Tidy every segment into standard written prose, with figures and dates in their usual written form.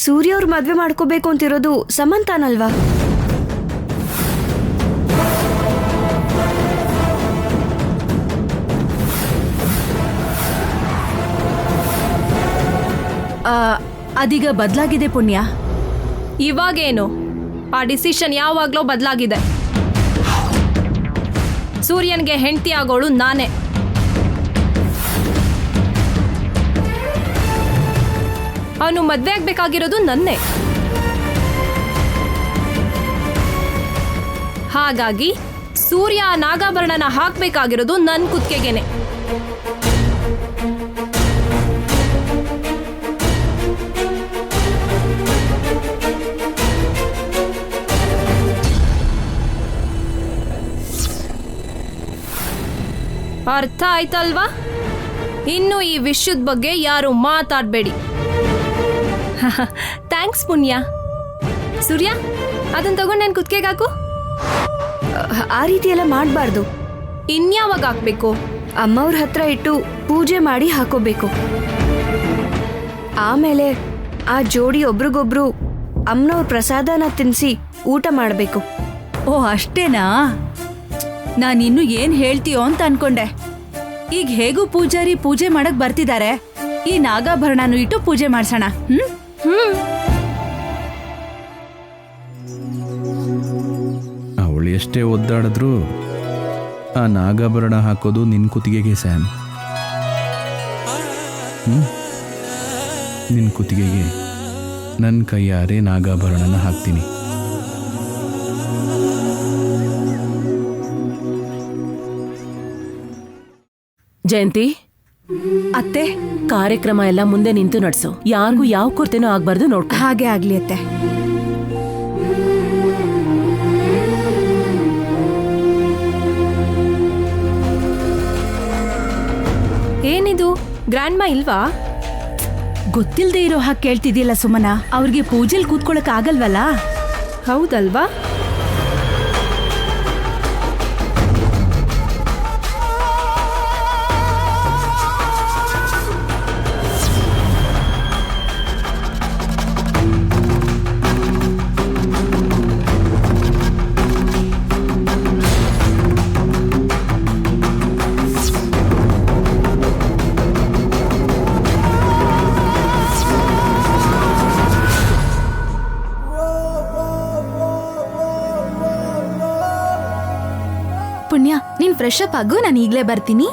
ಸೂರ್ಯ ಅವ್ರ ಮದ್ವೆ ಮಾಡ್ಕೋಬೇಕು ಅಂತಿರೋದು ಸಮಂತಾನಲ್ವಾ? ಅದೀಗ ಬದಲಾಗಿದೆ ಪುಣ್ಯ. ಇವಾಗೇನು? ಆ ಡಿಸಿಷನ್ ಯಾವಾಗ್ಲೋ ಬದಲಾಗಿದೆ. ಸೂರ್ಯನ್ಗೆ ಹೆಂಡತಿ ಆಗೋಳು ನಾನೇ. ಅವನು ಮದ್ವೆ ಆಗ್ಬೇಕಾಗಿರೋದು ನನ್ನೇ. ಹಾಗಾಗಿ ಸೂರ್ಯ ನಾಗಾಭರಣನ ಹಾಕ್ಬೇಕಾಗಿರೋದು ನನ್ನ ಕುತ್ತಿಗೆಗೇನೆ. ಅರ್ಥ ಆಯ್ತಲ್ವಾ? ಇನ್ನು ಈ ವಿಷಯದ ಬಗ್ಗೆ ಯಾರು ಮಾತಾಡಬೇಡಿ. ಥ್ಯಾಂಕ್ಸ್ ಪುಣ್ಯ. ಸೂರ್ಯ, ಅದನ್ನ ತಗೊಂಡು ನಾನು ಕುತ್ತಿಗೆಗೆ ಹಾಕು. ಆ ರೀತಿ ಎಲ್ಲ ಮಾಡಬಾರ್ದು. ಇನ್ಯಾವಾಗ ಹಾಕ್ಬೇಕು? ಅಮ್ಮವ್ರ ಹತ್ರ ಇಟ್ಟು ಪೂಜೆ ಮಾಡಿ ಹಾಕೋಬೇಕು. ಆಮೇಲೆ ಆ ಜೋಡಿ ಒಬ್ರಿಗೊಬ್ರು ಅಮ್ಮನವ್ರ ಪ್ರಸಾದನ ತಿನ್ನಿಸಿ ಊಟ ಮಾಡಬೇಕು. ಓ ಅಷ್ಟೇನಾ? ನಾನಿನ್ನು ಏನ್ ಹೇಳ್ತೀಯೋ ಅಂತ ಅನ್ಕೊಂಡೆ. ಈಗ ಹೇಗೂ ಪೂಜಾರಿ ಪೂಜೆ ಮಾಡಕ್ ಬರ್ತಿದ್ದಾರೆ, ಈ ನಾಗಾಭರಣನು ಇಟ್ಟು ಪೂಜೆ ಮಾಡ್ಸೋಣ. ಅವಳು ಎಷ್ಟೇ ಒದ್ದಾಡಿದ್ರು ಆ ನಾಗಾಭರಣ ಹಾಕೋದು ನಿನ್ನ ಕುತ್ತಿಗೆಗೆ ಸ್ಯಾಮ್. ನಿನ್ನ ಕುತ್ತಿಗೆಗೆ ನನ್ನ ಕೈಯಾರೆ ನಾಗಾಭರಣನ ಹಾಕ್ತೀನಿ. ಜಯಂತಿ ಅತ್ತೆ, ಕಾರ್ಯಕ್ರಮ ಎಲ್ಲ ಮುಂದೆ ನಿಂತು ನಡ್ಸು. ಯಾರಿಗೂ ಯಾವ ಕೊರತೆನೂ ಆಗ್ಬಾರ್ದು ನೋಡ್ಕೊ. ಹಾಗೆ ಆಗ್ಲಿ ಅತ್ತೆ. ಏನಿದು, ಗ್ರ್ಯಾಂಡ್ ಮಾ ಇಲ್ವಾ? ಗೊತ್ತಿಲ್ದೇ ಇರೋ ಹಾಗೆ ಕೇಳ್ತಿದ್ಯಲ್ಲ ಸುಮನ. ಅವ್ರಿಗೆ ಪೂಜೆಲ್ ಕೂತ್ಕೊಳಕ್ ಆಗಲ್ವಲ್ಲ? ಹೌದಲ್ವಾ? ಪುಣ್ಯ, ನೀನ್ ಫ್ರೆಶ್ ಅಪ್ ಆಗು, ನಾನು ಈಗ್ಲೇ ಬರ್ತೀನಿ.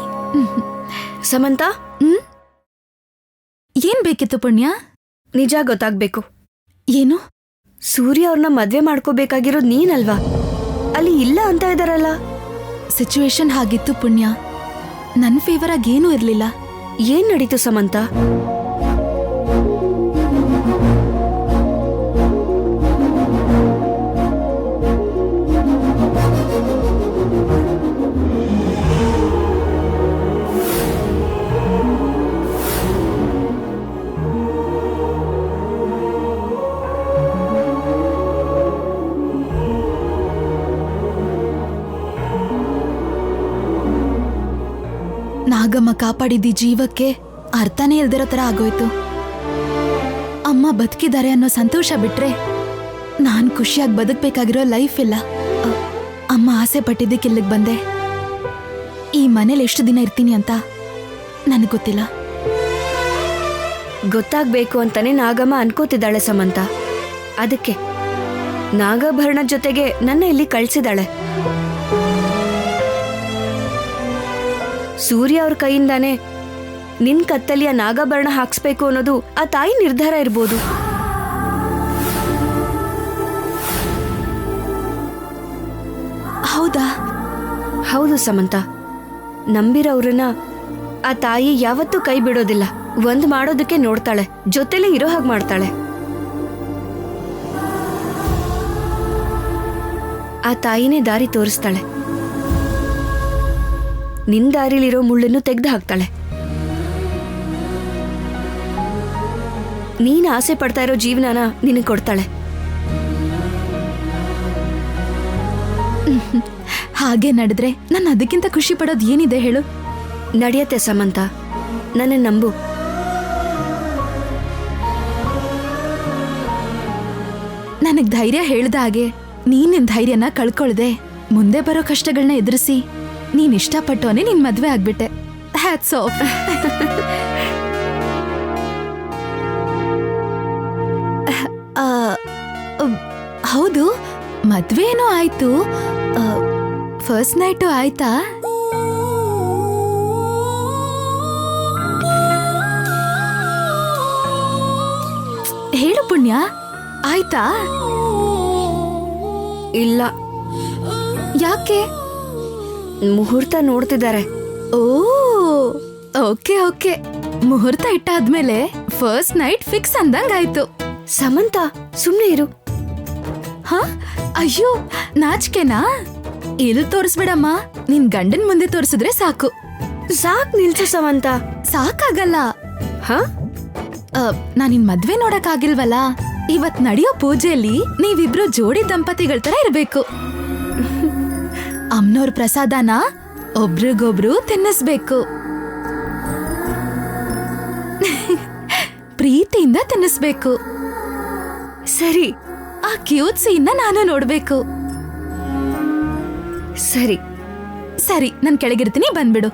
ಸಮಂತ, ಏನ್ ಬೇಕಿತ್ತು ಪುಣ್ಯ? ನಿಜ ಗೊತ್ತಾಗ್ಬೇಕು. ಏನು? ಸೂರ್ಯ ಅವ್ರನ್ನ ಮದ್ವೆ ಮಾಡ್ಕೋಬೇಕಾಗಿರೋದು ನೀನಲ್ವಾ? ಅಲ್ಲಿ ಇಲ್ಲ ಅಂತ ಇದಾರಲ್ಲ. ಸಿಚುವೇಶನ್ ಹಾಗಿತ್ತು ಪುಣ್ಯ. ನನ್ ಫೇವರ್ ಆಗಿ ಏನೂ ಇರ್ಲಿಲ್ಲ. ಏನ್ ನಡೀತು ಸಮಂತ? ನಾಗಮ್ಮ ಕಾಪಾಡಿದ್ದಿ ಜೀವಕ್ಕೆ ಅರ್ಥನೇ ಇಲ್ದಿರೋ ತರ ಆಗೋಯ್ತು. ಅಮ್ಮ ಬದುಕಿದ್ದಾರೆ ಅನ್ನೋ ಸಂತೋಷ ಬಿಟ್ರೆ ನಾನ್ ಖುಷಿಯಾಗಿ ಬದುಕ್ಬೇಕಾಗಿರೋ ಲೈಫ್ ಇಲ್ಲ. ಅಮ್ಮ ಆಸೆ ಪಟ್ಟಿದ್ದಕ್ಕೆ ಇಲ್ಲಿಗೆ ಬಂದೆ. ಈ ಮನೇಲಿ ಎಷ್ಟು ದಿನ ಇರ್ತೀನಿ ಅಂತ ನನಗೆ ಗೊತ್ತಿಲ್ಲ. ಗೊತ್ತಾಗ್ಬೇಕು ಅಂತಾನೆ ನಾಗಮ್ಮ ಅನ್ಕೋತಿದ್ದಾಳೆ ಸಮಂತ. ಅದಕ್ಕೆ ನಾಗಾಭರಣ ಜೊತೆಗೆ ನನ್ನ ಇಲ್ಲಿ ಕಳ್ಸಿದಾಳೆ. ಸೂರ್ಯ ಅವ್ರ ಕೈಯಿಂದಾನೆ ನಿನ್ ಕತ್ತಲಿಯ ನಾಗಾಭರಣ ಹಾಕ್ಸ್ಬೇಕು ಅನ್ನೋದು ಆ ತಾಯಿ ನಿರ್ಧಾರ ಇರ್ಬೋದು. ಹೌದಾ? ಹೌದು ಸಮಂತ. ನಂಬಿರವ್ರನ್ನ ಆ ತಾಯಿ ಯಾವತ್ತೂ ಕೈ ಬಿಡೋದಿಲ್ಲ. ಒಂದ್ ಮಾಡೋದಕ್ಕೆ ನೋಡ್ತಾಳೆ, ಜೊತೆಲೇ ಇರೋ ಹಾಗೆ ಮಾಡ್ತಾಳೆ. ಆ ತಾಯಿನೇ ದಾರಿ ತೋರಿಸ್ತಾಳೆ. ನಿನ್ ದಾರಿಲಿರೋ ಮುಳ್ಳನ್ನು ತೆಗೆದು ಹಾಕ್ತಾಳೆ. ನೀನ್ ಆಸೆ ಪಡ್ತಾ ಇರೋ ಜೀವನನ ನಿನಗೆ ಕೊಡ್ತಾಳೆ. ಹಾಗೆ ನಡೆದ್ರೆ ನಾನು ಅದಕ್ಕಿಂತ ಖುಷಿ ಪಡೋದು ಏನಿದೆ ಹೇಳು? ನಡೆಯತ್ತೆ ಸಮಂತ, ನನ್ನ ನಂಬು. ನನಗ್ ಧೈರ್ಯ ಹೇಳ್ದ ಹಾಗೆ ನೀನ್ ನಿನ್ ಧೈರ್ಯನ ಕಳ್ಕೊಳ್ದೆ ಮುಂದೆ ಬರೋ ಕಷ್ಟಗಳನ್ನ ಎದುರಿಸಿ ನೀನ್ ಇಷ್ಟಪಟ್ಟವನೇ ನಿನ್ ಮದ್ವೆ ಆಗ್ಬಿಟ್ಟೆ. Hats off. ಹೌದು, ಮದ್ವೆ ಏನೋ ಆಯ್ತು, ಫಸ್ಟ್ ನೈಟು ಆಯ್ತಾ? ಹೇಳು ಪುಣ್ಯ, ಆಯ್ತಾ? ಇಲ್ಲ. ಯಾಕೆ? ಮುಹೂರ್ತ ನೋಡ್ತಿದ್ದಾರೆ. ಓ ಓಕೆ ಓಕೆ. ಮುಹೂರ್ತ ಇಟ್ಟಾದ್ಮೇಲೆ ಫಸ್ಟ್ ನೈಟ್ ಫಿಕ್ಸ್ ಅಂದಂಗಾಯ್ತು. ಸಮಂತ, ಸುಮ್ನೆ ಇರು. ಹ? ಅಯ್ಯೋ, ನಾಚಿಕೆನಾ? ಇಲ್ಲಿ ತೋರಿಸ್ಬಿಡಮ್ಮ, ನಿನ್ ಗಂಡನ್ ಮುಂದೆ ತೋರಿಸಿದ್ರೆ ಸಾಕು. ಸಾಕ್ ನಿಲ್ಸು ಸಮಂತ. ಸಾಕಾಗಲ್ಲ. ಹ? ನಾನ್ ನಿನ್ ಮದ್ವೆ ನೋಡಕ್ ಆಗಿಲ್ವಲ್ಲ, ಇವತ್ ನಡೆಯೋ ಪೂಜೆಯಲ್ಲಿ ನೀವಿಬ್ರು ಜೋಡಿ ದಂಪತಿಗಳ ತರ ಇರ್ಬೇಕು. ಅಮ್ನೋರ್ ಪ್ರಸಾದನ ಒಬ್ರಿಗೊಬ್ರು ತಿನ್ನಿಸ್ಬೇಕು. ಪ್ರೀತಿಯಿಂದ ತಿನ್ನಿಸ್ಬೇಕು. ಸರಿ. ಆ ಕ್ಯೂಟ್ ಸೀನ್ನ ನಾನು ನೋಡ್ಬೇಕು. ಸರಿ ಸರಿ, ನಾನ್ ಕೆಳಗಿರ್ತೀನಿ, ಬಂದ್ಬಿಡು.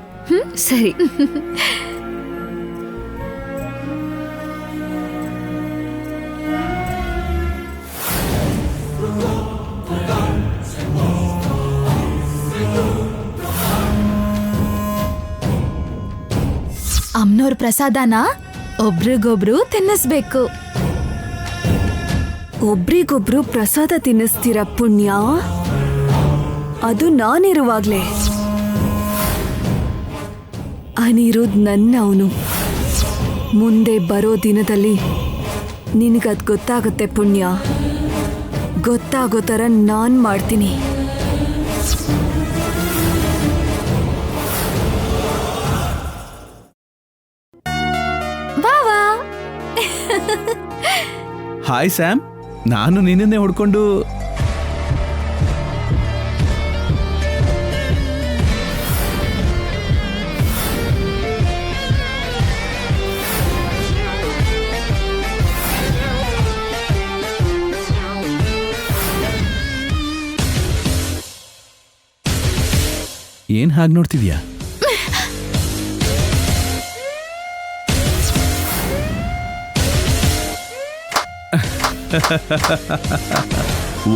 ಸರಿ. ಅಮ್ನೋರ್ ಪ್ರಸಾದನ ಒಬ್ರಿಗೊಬ್ರು ತಿನ್ನಿಸ್ಬೇಕು. ಒಬ್ರಿಗೊಬ್ರು ಪ್ರಸಾದ ತಿನ್ನಿಸ್ತೀರ ಪುಣ್ಯ? ಅದು ನಾನಿರುವಾಗ್ಲೇ. ಅನಿರುದ್ ನನ್ನ ಅವನು. ಮುಂದೆ ಬರೋ ದಿನದಲ್ಲಿ ನಿನಗದ್ ಗೊತ್ತಾಗುತ್ತೆ ಪುಣ್ಯ. ಗೊತ್ತಾಗೋ ಥರ ನಾನ್ ಮಾಡ್ತೀನಿ. ವಾವಾ. ಹಾಯ್ ಸ್ಯಾಮ್, ನಾನು ನಿನ್ನೆ ಹುಡ್ಕೊಂಡು ಏನ್ ಹಾಗೆ ನೋಡ್ತಿದ್ಯಾ?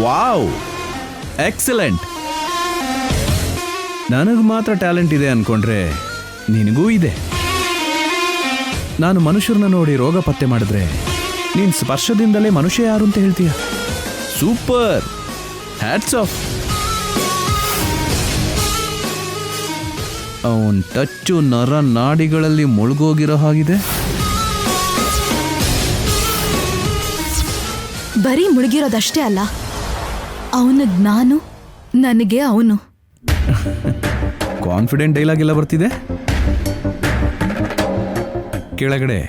Wow, excellent. ನನಗೆ ಮಾತ್ರ ಟ್ಯಾಲೆಂಟ್ ಇದೆ ಅನ್ಕೊಂಡ್ರೆ ನಿನಗೂ ಇದೆ. ನಾನು ಮನುಷ್ಯರನ್ನ ನೋಡಿ ರೋಗ ಪತ್ತೆ ಮಾಡಿದ್ರೆ ನೀನ್ ಸ್ಪರ್ಶದಿಂದಲೇ ಮನುಷ್ಯ ಯಾರು ಅಂತ ಹೇಳ್ತೀಯ. Super, hats off. ಅವನ್ ಟಚ್ಚು ನರ ನಾಡಿಗಳಲ್ಲಿ ಮುಳುಗೋಗಿರೋ ಹಾಗಿದೆ. ಬರೀ ಮುಳುಗಿರೋದಷ್ಟೇ ಅಲ್ಲ, ಅವನಿಗ್ ನಾನು, ನನಗೆ ಅವನು. ಕಾನ್ಫಿಡೆಂಟ್ ಡೈಲಾಗ್ ಎಲ್ಲ ಬರ್ತಿದೆ. ಕೆಳಗಡೆ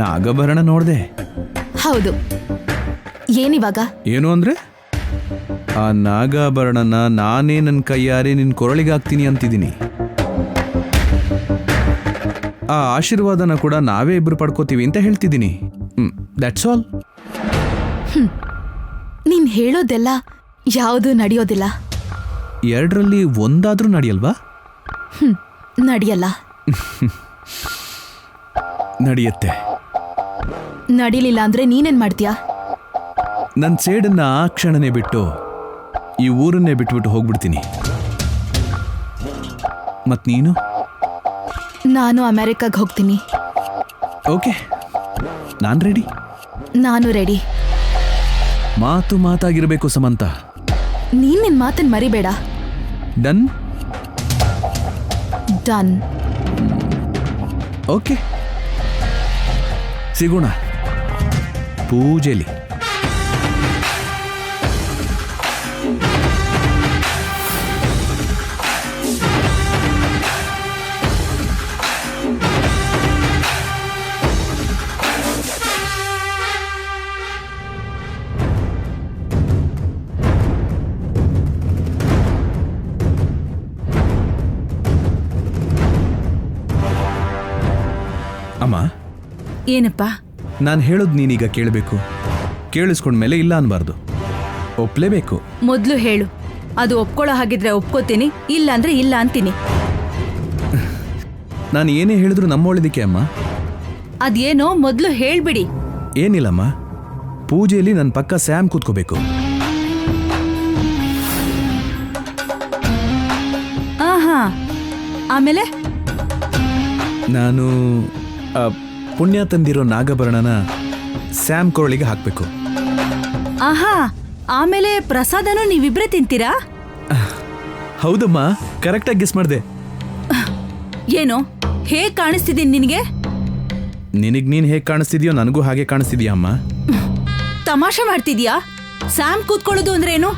ನಾಗಭರಣ ನೋಡ್ದೆ. ಹೌದು. ಏನಿವಾಗ? ಏನು ಅಂದ್ರೆ, ಆ ನಾಗಾಭರಣನ ನಾನೇ ನನ್ನ ಕೈಯಾರೆ ನಿನ್ ಕೊರಳಿಗಾಗ್ತೀನಿ ಅಂತಿದ್ದೀನಿ. ಆ ಆಶೀರ್ವಾದನ ಕೂಡ ನಾವೇ ಇಬ್ರು ಪಡ್ಕೋತೀವಿ ಅಂತ ಹೇಳ್ತಿದ್ದೀನಿ. That's all. ನೀನ್ ಹೇಳೋದೆಲ್ಲ ಯಾವುದು ನಡೆಯೋದಿಲ್ಲ. ಎರಡರಲ್ಲಿ ಒಂದಾದ್ರೂ ನಡೆಯಲ್ವಾ? ನಡೆಯಲ್ಲ. ನಡೆಯುತ್ತೆ. ನಡೀಲಿಲ್ಲ ಅಂದ್ರೆ ನೀನೇನ್ ಮಾಡ್ತೀಯಾ? ನನ್ನ ಸೇಡನ್ನ ಆ ಕ್ಷಣನೇ ಬಿಟ್ಟು ಈ ಊರನ್ನೇ ಬಿಟ್ಬಿಟ್ಟು ಹೋಗ್ಬಿಡ್ತೀನಿ. ಮತ್ ನೀನು? ನಾನು ಅಮೆರಿಕಾಗ್ ಹೋಗ್ತೀನಿ. ಓಕೆ, ನಾನ್ ರೆಡಿ. ನಾನು ರೆಡಿ. ಮಾತು ಮಾತಾಗಿರ್ಬೇಕು ಸಮಂತ. ನೀನ್ ನಿನ್ ಮಾತನ್ ಮರಿಬೇಡ. ಡನ್? ಡನ್. ಓಕೆ, ಸಿಗೋಣ ಪೂಜೆಲಿ. ಅಮ್ಮ, ಏನಪ್ಪ? ನಾನು ಹೇಳೋದು ನೀನೀಗ ಕೇಳಬೇಕು. ಕೇಳಿಸ್ಕೊಂಡ್ಮೇಲೆ ಇಲ್ಲ ಅನ್ಬಾರ್ದು, ಒಪ್ಲೇಬೇಕು. ಮೊದ್ಲು ಹೇಳು, ಅದು ಒಪ್ಕೊಳ್ಳೋ ಹಾಗಿದ್ರೆ ಒಪ್ಕೋತೀನಿ, ಇಲ್ಲ ಅಂದ್ರೆ ಇಲ್ಲ ಅಂತೀನಿ. ನಾನು ಏನೇ ಹೇಳಿದ್ರು ನಮ್ಮ ಒಳ್ಳೆದಕ್ಕೆ ಅಮ್ಮ. ಅದೇನೋ ಮೊದ್ಲು ಹೇಳ್ಬಿಡಿ. ಏನಿಲ್ಲಮ್ಮ, ಪೂಜೆಯಲ್ಲಿ ನನ್ನ ಪಕ್ಕ ಸ್ಯಾಮ್ ಕೂತ್ಕೋಬೇಕು. ಆಹಾ, ಆಮೇಲೆ ನಾನು ಪುಣ್ಯ ತಂದಿರೋ ನಾಗಭರಣನ ಸ್ಯಾಮ್ ಕೊರಳಿಗೆ ಹಾಕಬೇಕು. ಆಹಾ, ಆಮೇಲೆ ಪ್ರಸಾದನೂ ನೀವಿಬ್ರೇ ತಿಂತೀರಾ? ಹೌದಮ್ಮ, ಕರೆಕ್ಟಾಗಿ ಗೆಸ್ ಮಾಡಿದೆ. ಏನೋ ಹೇಗ್ ಕಾಣಿಸ್ತಿದ್ದೀನಿ ನಿನಗೆ? ನಿನಗೆ ನೀನು ಹೇಗೆ ಕಾಣಿಸ್ತಿದ್ಯೋ ನನಗೂ ಹಾಗೆ ಕಾಣಿಸ್ತಿದ್ಯಾ ಅಮ್ಮ. ತಮಾಷೆ ಮಾಡ್ತಿದ್ಯಾ? ಸ್ಯಾಮ್ ಕೂತ್ಕೊಳ್ಳೋದು ಅಂದ್ರೇನು?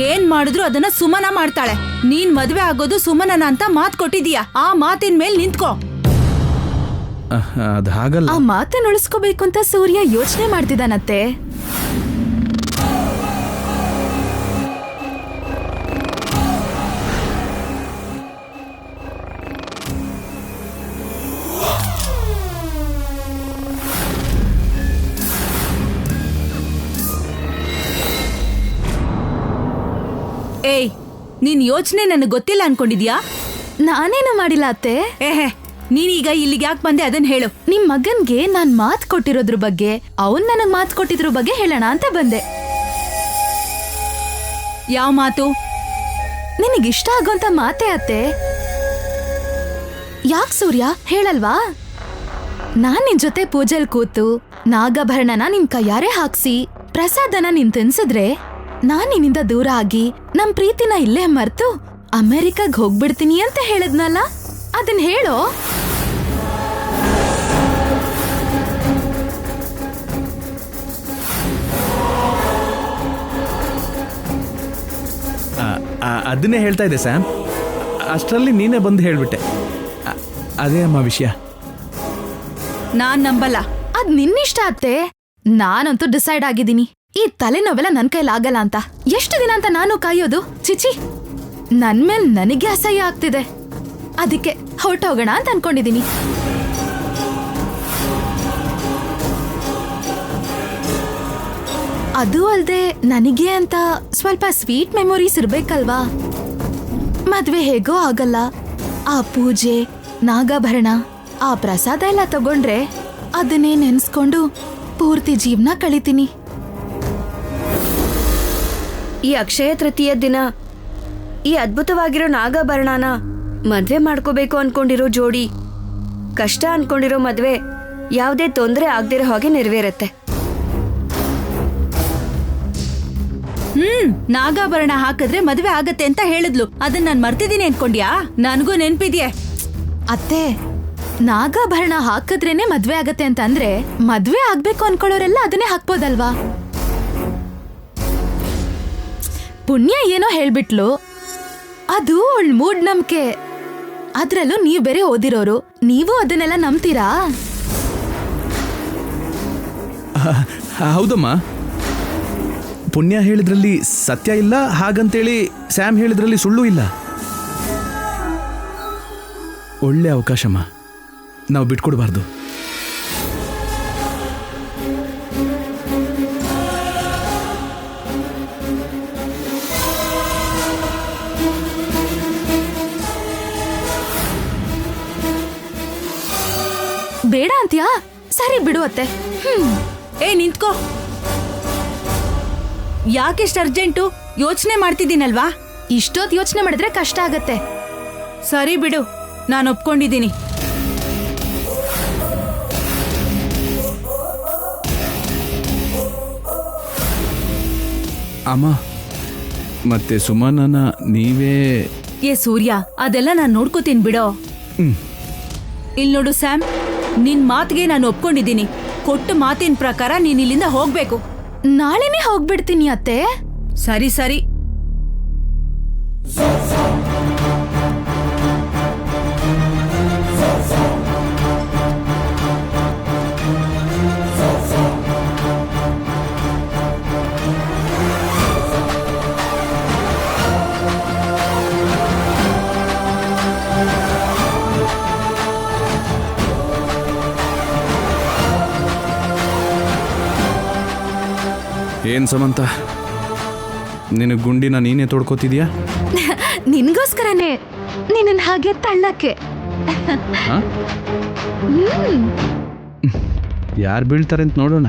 ಏನ್ ಮಾಡಿದ್ರು ಅದನ್ನ ಸುಮನ ಮಾಡ್ತಾಳೆ. ನೀನ್ ಮದ್ವೆ ಆಗೋದು ಸುಮನನ ಅಂತ ಮಾತ್ ಕೊಟ್ಟಿದೀಯಾ, ಆ ಮಾತಿನ ಮೇಲೆ ನಿಂತ್ಕೋ. ಅದು ಹಾಗಲ್ಲ. ಆ ಮಾತನ್ನ ಉಳಿಸ್ಕೋಬೇಕು ಅಂತ ಸೂರ್ಯ ಯೋಚನೆ ಮಾಡ್ತಿದ್ದಾನತ್ತೆ. ಏಯ್, ನಿನ್ ಯೋಚನೆ ನನಗೆ ಗೊತ್ತಿಲ್ಲ ಅನ್ಕೊಂಡಿದ್ಯಾ? ನಾನೇನು ಮಾಡಿಲ್ಲ ಅತ್ತೆ. ಏಹೆ, ನೀನೀಗ ಇಲ್ಲಿಗೆ ಯಾಕೆ ಬಂದೆ ಅದನ್ನ ಹೇಳು. ನಿಮ್ ಮಗನ್ಗೆ ನಾನ್ ಮಾತ್ ಕೊಟ್ಟಿರೋದ್ರ ಬಗ್ಗೆ, ಅವನ್ ನನಗ್ ಮಾತ್ ಕೊಟ್ಟಿದ್ರ ಬಗ್ಗೆ ಹೇಳೋಣ ಅಂತ ಬಂದೆ. ಯಾವ ಮಾತು? ನಿನಗಿಷ್ಟ ಆಗೋಂತ ಮಾತೇ ಅತ್ತೆ. ಯಾಕ್ ಸೂರ್ಯ ಹೇಳಲ್ವಾ? ನಾನ್ ನಿನ್ ಜೊತೆ ಪೂಜೆಲ್ ಕೂತು ನಾಗಭರಣನ ನಿನ್ ಕೈಯಾರೆ ಹಾಕ್ಸಿ ಪ್ರಸಾದನ ನೀನ್ ತಿನ್ಸಿದ್ರೆ ನಾನ್ ನಿನ್ನಿಂದ ದೂರ ಆಗಿ ನಮ್ ಪ್ರೀತಿನ ಇಲ್ಲೇ ಮರ್ತು ಅಮೆರಿಕಾಗ್ ಹೋಗ್ಬಿಡ್ತೀನಿ ಅಂತ ಹೇಳದ್ನಲ್ಲ, ಅದನ್ ಹೇಳೋ. ಅದನ್ನೇ ಹೇಳ್ತಾ ಇದ್ದೆ ಸ್ಯಾಮ್, ಅಷ್ಟರಲ್ಲಿ ನೀನೇ ಬಂದು ಹೇಳ್ಬಿಟ್ಟೆ. ಅದೇ ಅಮ್ಮ ವಿಷಯ. ನಾನ್ ನಂಬಲ್ಲ. ಅದ್ ನಿನ್ನಿಷ್ಟ ಅತ್ತೆ. ನಾನಂತೂ ಡಿಸೈಡ್ ಆಗಿದ್ದೀನಿ, ಈ ತಲೆನೋವೆಲ್ಲ ನನ್ ಕೈಲಾಗಲ್ಲ ಅಂತ. ಎಷ್ಟು ದಿನ ಅಂತ ನಾನು ಕಾಯೋದು? ಚಿಚಿ, ನನ್ ಮೇಲ್ ನನಗೆ ಅಸಹ್ಯ ಆಗ್ತಿದೆ. ಅದಕ್ಕೆ ಹೊರಟೋಗೋಣ ಅಂತ ಅನ್ಕೊಂಡಿದೀನಿ. ಅದು ಅಲ್ದೆ ನನಗೆ ಅಂತ ಸ್ವಲ್ಪ ಸ್ವೀಟ್ ಮೆಮೊರೀಸ್ ಇರ್ಬೇಕಲ್ವಾ? ಮದ್ವೆ ಹೇಗೋ ಆಗಲ್ಲ, ಆ ಪೂಜೆ, ನಾಗಾಭರಣ, ಆ ಪ್ರಸಾದ ಎಲ್ಲ ತಗೊಂಡ್ರೆ ಅದನ್ನೇ ನೆನ್ಸ್ಕೊಂಡು ಪೂರ್ತಿ ಜೀವನ ಕಳಿತೀನಿ. ಈ ಅಕ್ಷಯ ತೃತೀಯ ದಿನ ಈ ಅದ್ಭುತವಾಗಿರೋ ನಾಗಾಭರಣನ ಮದ್ವೆ ಮಾಡ್ಕೋಬೇಕು ಅನ್ಕೊಂಡಿರೋ ಜೋಡಿ ಕಷ್ಟ ಅನ್ಕೊಂಡಿರೋ ಮದ್ವೆ ಯಾವುದೇ ತೊಂದರೆ ಆಗದಿರೋ ಹಾಗೆ ನೆರವೇರತ್ತೆ. ನಾಗಾಭರಣ ಹಾಕಿದ್ರೆ ಮದ್ವೆ ಆಗತ್ತೆ ಅಂತ ಹೇಳಿದ್ಲು, ಅದನ್ನ ನಾನ್ ಮರ್ತಿದ್ದೀನಿ ಅನ್ಕೊಂಡ್ಯಾ? ನನಗೂ ನೆನ್ಪಿದ್ಯೆ. ಅತ್ತೆ, ನಾಗಾಭರಣ ಹಾಕಿದ್ರೇನೆ ಮದ್ವೆ ಆಗತ್ತೆ ಅಂತ ಅಂದ್ರೆ ಮದ್ವೆ ಆಗ್ಬೇಕು ಅನ್ಕೊಳ್ಳೋರೆಲ್ಲ ಅದನ್ನೇ ಹಾಕ್ಬೋದಲ್ವಾ? ಪುಣ್ಯ ಏನೋ ಹೇಳ್ಬಿಟ್ಲು, ಅದು ಅವಳ ಮೂಢನಂಬಿಕೆ. ಅದ್ರಲ್ಲೂ ನೀವ್ ಬೇರೆ ಓದಿರೋರು, ನೀವು ಅದನ್ನೆಲ್ಲ ನಂಬ್ತೀರಾ? ಹೌದಮ್ಮ, ಪುಣ್ಯ ಹೇಳಿದ್ರಲ್ಲಿ ಸತ್ಯ ಇಲ್ಲ, ಹಾಗಂತೇಳಿ ಸ್ಯಾಮ್ ಹೇಳಿದ್ರಲ್ಲಿ ಸುಳ್ಳು ಇಲ್ಲ. ಒಳ್ಳೆ ಅವಕಾಶಮ್ಮ, ನಾವು ಬಿಟ್ಕೊಡ್ಬಾರ್ದು. ಬೇಡ ಅಂತ್ಯಾ? ಸರಿ ಬಿಡು ಅತ್ತೆ. ಏ ನಿಂತ್ಕೋ. ಯಾಕೆಷ್ಟು ಅರ್ಜೆಂಟು? ಯೋಚನೆ ಮಾಡ್ತಿದ್ದೀನಲ್ವಾ? ಇಷ್ಟೊತ್ ಯೋಚನೆ ಮಾಡಿದ್ರೆ ಕಷ್ಟ ಆಗತ್ತೆ. ಸರಿ ಬಿಡು, ನಾನು ಒಪ್ಕೊಂಡಿದ್ದೀನಿ. ಅಮ್ಮ, ಮತ್ತೆ ಸುಮನನ ನೀವೇ? ಏ ಸೂರ್ಯ, ಅದೆಲ್ಲ ನಾನು ನೋಡ್ಕೋತೀನಿ ಬಿಡೋ. ಇಲ್ ನೋಡು ಸ್ಯಾಮ್, ನಿನ್ ಮಾತಿಗೆ ನಾನು ಒಪ್ಕೊಂಡಿದ್ದೀನಿ. ಕೊಟ್ಟ ಮಾತಿನ ಪ್ರಕಾರ ನೀನ್ ಇಲ್ಲಿಂದ ಹೋಗ್ಬೇಕು. ನಾಳೆನೇ ಹೋಗ್ಬಿಡ್ತೀನಿ ಅತ್ತೆ. ಸರಿ ಸರಿ. ಏನು ಸಮಂತ, ನಿನಗೆ ಗುಂಡಿನ ನೀನೇ ತೋಡ್ಕೋತಿದ್ಯಾ? ನಿನ್ಗೋಸ್ಕರನೇ ನಿನ್ನ ಹಾಗೆ ತಳ್ಳಕ್ಕೆ. ಯಾರು ಬೀಳ್ತಾರೆ ಅಂತ ನೋಡೋಣ.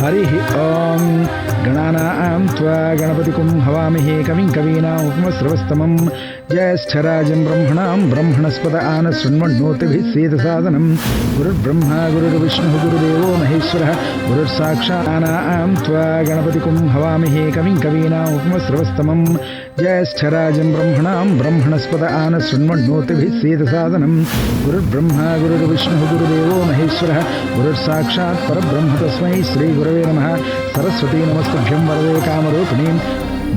हरिः ॐ गणानां त्वा गणपतिं हवामहे कविं कवीनां उपमश्रवस्तमं ज्येष्ठराजं ब्रह्मणां ब्रह्मणस्पद आनशृण्वन्नोतिभिः सेदसादनं गुरुर्ब्रह्मा गुरुर्विष्णुः गुरुदेवो महेश्वरः गुरुर्साक्षानां त्वा गणपतिं हवामहे कविं कवीनां उपमश्रवस्तमं ज्येष्ठराजं ब्रह्मणां ब्रह्मणस्पद आनशृण्वन्नोतिभिः सेदसादनं गुरुर्ब्रह्मा गुरुर्विष्णुः गुरुदेवो महेश्वरः गुरुर्साक्षात् परब्रह्म तस्मै श्रीगुरवे नमः। सरस्वती नमस्तभ्यं वरदे कामरूपिणीं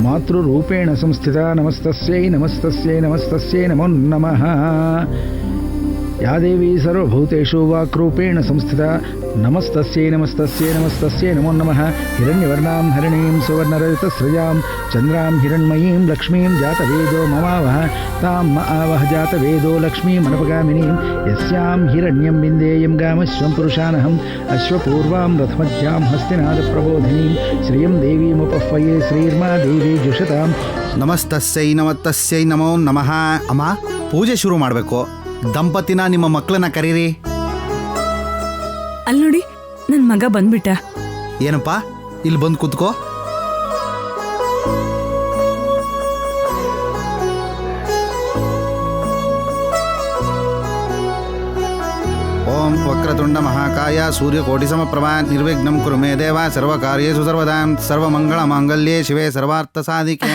मातृरूपेण संस्थिता नमस्तस्यै नमस्तस्यै नमस्तस्यै नमो नमः। या देवी सर्वभूतेषु वाक्रूपेण संस्थिता नमस्तस्यै नमस्तस्यै नमस्तस्यै नमो नमः। हिरण्यवर्णां हरिणीं सुवर्णरजतस्रजां चन्द्रां हिरण्मयीं लक्ष्मीं जातवेदो ममावह तां आवह जातवेदो लक्ष्मीमनुपगामिनीं यस्यां हिरण्यं विन्देयं गामश्वं पुरुषानहम् अश्वपूर्वां रथमध्यां हस्तिनादप्रबोधिनीं श्रियं देवीमुपह्वये श्रीर्मा देवी जुषतां। ನಮಸ್ತಸ್ಯೈ ನಮಸ್ತಸ್ಯೈ ನಮೋ ನಮಃ. ಅಮ್ಮ, ಪೂಜೆ ಶುರು ಮಾಡಬೇಕು. ದಂಪತಿನ ನಿಮ್ಮ ಮಕ್ಕಳನ್ನ ಕರೀರಿ. ಅಲ್ಲಿ ನೋಡಿ, ನನ್ನ ಮಗ ಬಂದ್ಬಿಟ್ಟ. ಏನಪ್ಪ, ಇಲ್ಲಿ ಬಂದು ಕೂತ್ಕೋ. ಓಂ ವಕ್ರತುಂಡ ಮಹಾಕಾಯ ಸೂರ್ಯಕೋಟಿ ಸಮಪ್ರಭಾ ನಿರ್ವಿಘ್ನಂ ಕುರು ಮೇ ದೇವ ಸರ್ವಕಾರ್ಯೇಷು ಸರ್ವದಾ ಸರ್ವಮಂಗಳ ಮಾಂಗಲ್ಯೆ ಶಿವೆ ಸರ್ವಾರ್ಥ ಸಾಧಿಕೆ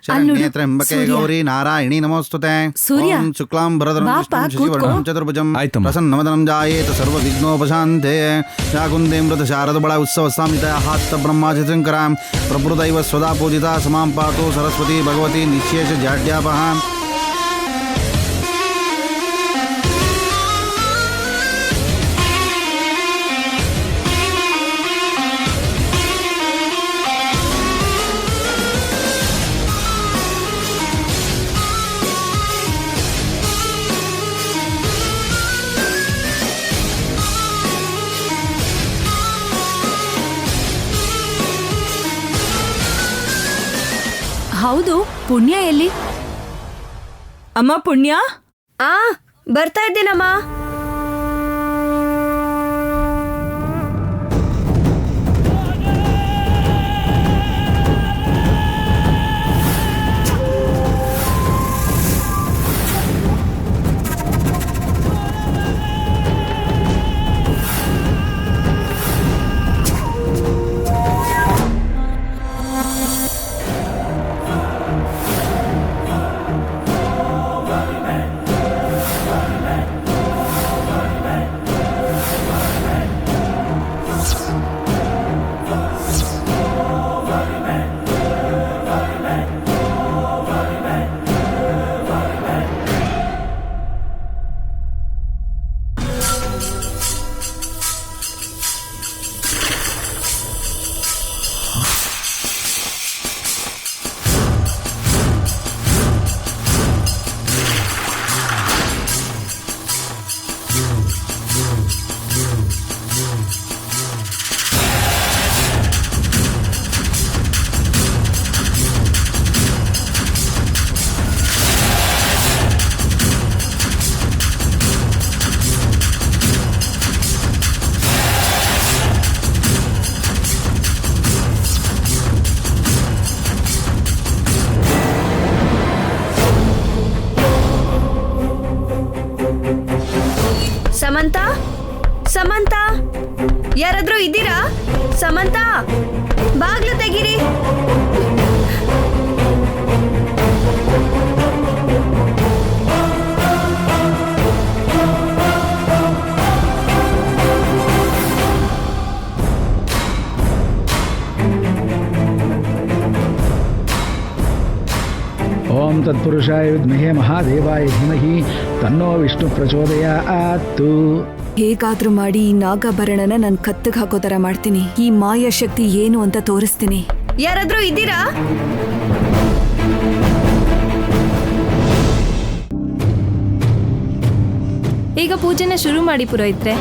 ಶರಣ್ಯೇ ತ್ರ್ಯಂಬಕೆ ಗೌರಿ ನಾರಾಯಣಿ ನಮೋಸ್ತುತೆ. ಓಂ ಶುಕ್ಲಾಂ ಭರಧರಂ ವಿಷ್ಣುಂ ಶಶಿವರ್ಣಂ ಚತುರ್ಭುಜಂ ಪ್ರಸನ್ನವದನಂ ಜಾಯೇತ ಸರ್ವವಿಘ್ನೋಪಶಾಂತೆ. ಶಾಕುಂದೇ ಮೃತ ಶಾರದ ಬಳ ಉತ್ಸವ ಸಾಮಿತ ಹಾತ್ತ ಬ್ರಹ್ಮಾಜಿಶಂಕರಾಂ ಪ್ರಭೃದೈವ ಸ್ವದಾ ಪೂಜಿತಾ ಸಮಾಂ ಪಾತು ಸರಸ್ವತಿ ಭಗವತಿ ನಿಶೇಷ ಜಾಡ್ಯಾಪಹ. ಹೌದು, ಪುಣ್ಯ ಎಲ್ಲಿ? ಅಮ್ಮ, ಪುಣ್ಯ ಬರ್ತಾ ಇದ್ದೀನಮ್ಮ. ಸಮಂತ, ಸಮಂತ, ಯಾರಾದ್ರೂ ಇದ್ದೀರಾ? ಸಮಂತ, ಬಾಗ್ಲು ತೆಗೀರಿ. ಓಂ ತತ್ಪುರುಷಾಯ ವಿದ್ಮಹೇ ಮಹಾದೇವಾಯ ಧೀಮಹಿ ತನ್ನೋ ವಿಷ್ಣು ಪ್ರಚೋದಯಾತ್. ಹೇಗಾದ್ರೂ ಮಾಡಿ ಈ ನಾಗಾಭರಣನ ನನ್ ಕತ್ತಿಗೆ ಹಾಕೋ ತರ ಮಾಡ್ತೀನಿ. ಈ ಮಾಯಾ ಶಕ್ತಿ ಏನು ಅಂತ ತೋರಿಸ್ತೀನಿ. ಯಾರಾದ್ರೂ ಇದ್ದೀರಾ? ಈಗ ಪೂಜೆನ ಶುರು ಮಾಡಿ ಪುರೋಹಿತ್ರೆ.